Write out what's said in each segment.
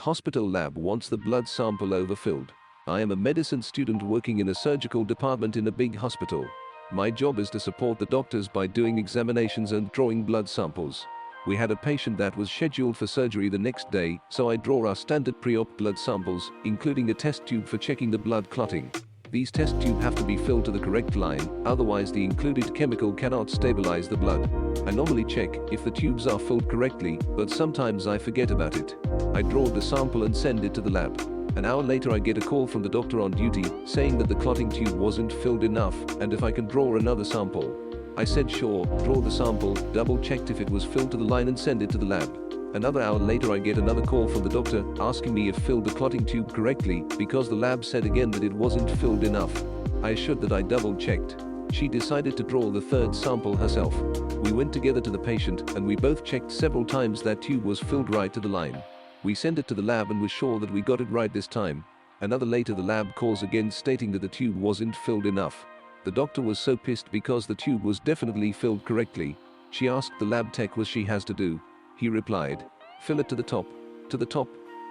Hospital lab wants the blood sample overfilled. I am a medicine student working in a surgical department in a big hospital. My job is to support the doctors by doing examinations and drawing blood samples. We had a patient that was scheduled for surgery the next day, so I draw our standard pre-op blood samples, including a test tube for checking the blood clotting. These test tubes have to be filled to the correct line, otherwise the included chemical cannot stabilize the blood. I normally check if the tubes are filled correctly, but sometimes I forget about it. I draw the sample and send it to the lab. An hour later I get a call from the doctor on duty, saying that the clotting tube wasn't filled enough, and if I can draw another sample. I said sure, draw the sample, double-checked if it was filled to the line and send it to the lab. Another hour later I get another call from the doctor, asking me if filled the clotting tube correctly, because the lab said again that it wasn't filled enough. I assured that I double-checked. She decided to draw the third sample herself. We went together to the patient, and we both checked several times that tube was filled right to the line. We sent it to the lab and were sure that we got it right this time. Another later the lab calls again stating that the tube wasn't filled enough. The doctor was so pissed because the tube was definitely filled correctly. She asked the lab tech what she has to do. He replied, "Fill it to the top." "To the top?"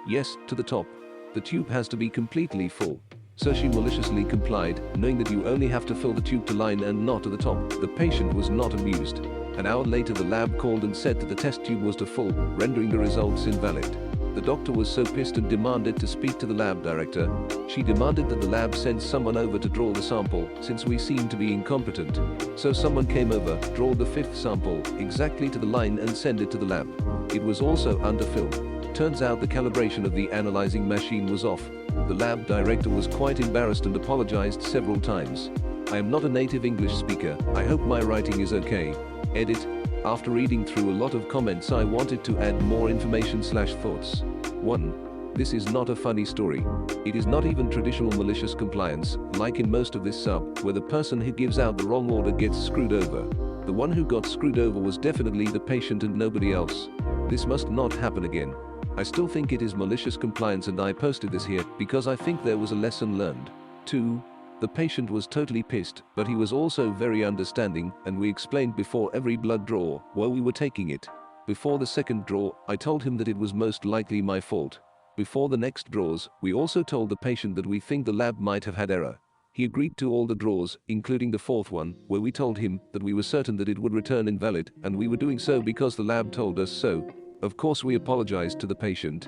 "Yes, to the top. The tube has to be completely full." So she maliciously complied, knowing that you only have to fill the tube to line and not to the top. The patient was not amused. An hour later the lab called and said that the test tube was too full, rendering the results invalid. The doctor was so pissed and demanded to speak to the lab director. She demanded that the lab send someone over to draw the sample, since we seemed to be incompetent. So someone came over, drew the fifth sample, exactly to the line and sent it to the lab. It was also underfilled. Turns out the calibration of the analyzing machine was off. The lab director was quite embarrassed and apologized several times. I am not a native English speaker, I hope my writing is okay. Edit. After reading through a lot of comments I wanted to add more information/thoughts. 1. This is not a funny story. It is not even traditional malicious compliance, like in most of this sub, where the person who gives out the wrong order gets screwed over. The one who got screwed over was definitely the patient and nobody else. This must not happen again. I still think it is malicious compliance and I posted this here because I think there was a lesson learned. 2. The patient was totally pissed, but he was also very understanding, and we explained before every blood draw where we were taking it. Before the second draw, I told him that it was most likely my fault. Before the next draws, we also told the patient that we think the lab might have had error. He agreed to all the draws, including the fourth one, where we told him that we were certain that it would return invalid, and we were doing so because the lab told us so. Of course we apologized to the patient.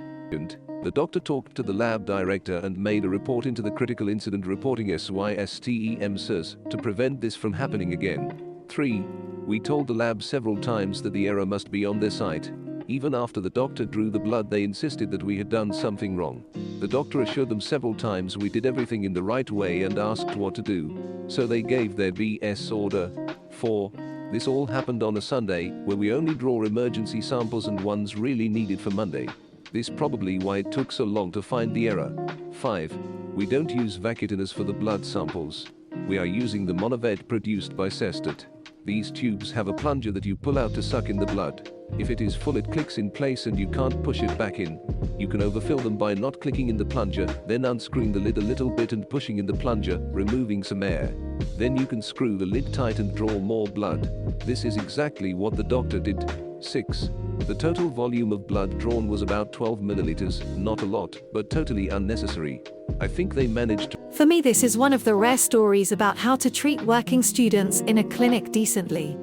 The doctor talked to the lab director and made a report into the critical incident reporting SYSTEM to prevent this from happening again. 3. We told the lab several times that the error must be on their site. Even after the doctor drew the blood they insisted that we had done something wrong. The doctor assured them several times we did everything in the right way and asked what to do. So they gave their BS order. 4. This all happened on a Sunday, where we only draw emergency samples and ones really needed for Monday. This probably why it took so long to find the error. 5. We don't use vacuum for the blood samples. We are using the monoved produced by Sestet. These tubes have a plunger that you pull out to suck in the blood. If it is full it clicks in place and you can't push it back in. You can overfill them by not clicking in the plunger, then unscrewing the lid a little bit and pushing in the plunger, removing some air. Then you can screw the lid tight and draw more blood. This is exactly what the doctor did. 6. The total volume of blood drawn was about 12 milliliters, not a lot, but totally unnecessary. I think they managed to... For me, this is one of the rare stories about how to treat working students in a clinic decently.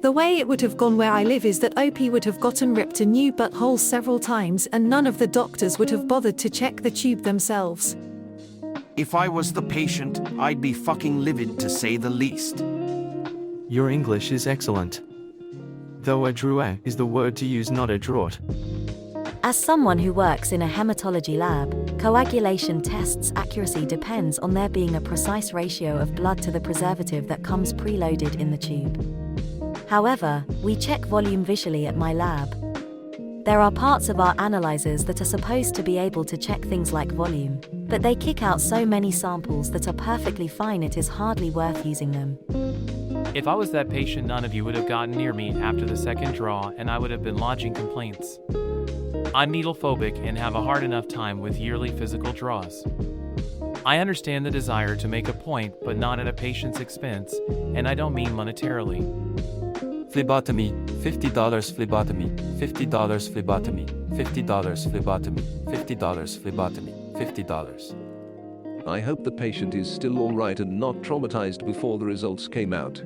The way it would have gone where I live is that OP would have gotten ripped a new butthole several times and none of the doctors would have bothered to check the tube themselves. If I was the patient, I'd be fucking livid to say the least. Your English is excellent. Though a draught is the word to use, not a draught. As someone who works in a hematology lab, coagulation tests' accuracy depends on there being a precise ratio of blood to the preservative that comes preloaded in the tube. However, we check volume visually at my lab. There are parts of our analyzers that are supposed to be able to check things like volume, but they kick out so many samples that are perfectly fine it is hardly worth using them. If I was that patient, none of you would have gotten near me after the second draw and I would have been lodging complaints. I'm needle phobic and have a hard enough time with yearly physical draws. I understand the desire to make a point, but not at a patient's expense, and I don't mean monetarily. Phlebotomy, $50 phlebotomy, $50 phlebotomy, $50 phlebotomy, $50 phlebotomy, $50. I hope the patient is still alright and not traumatized before the results came out.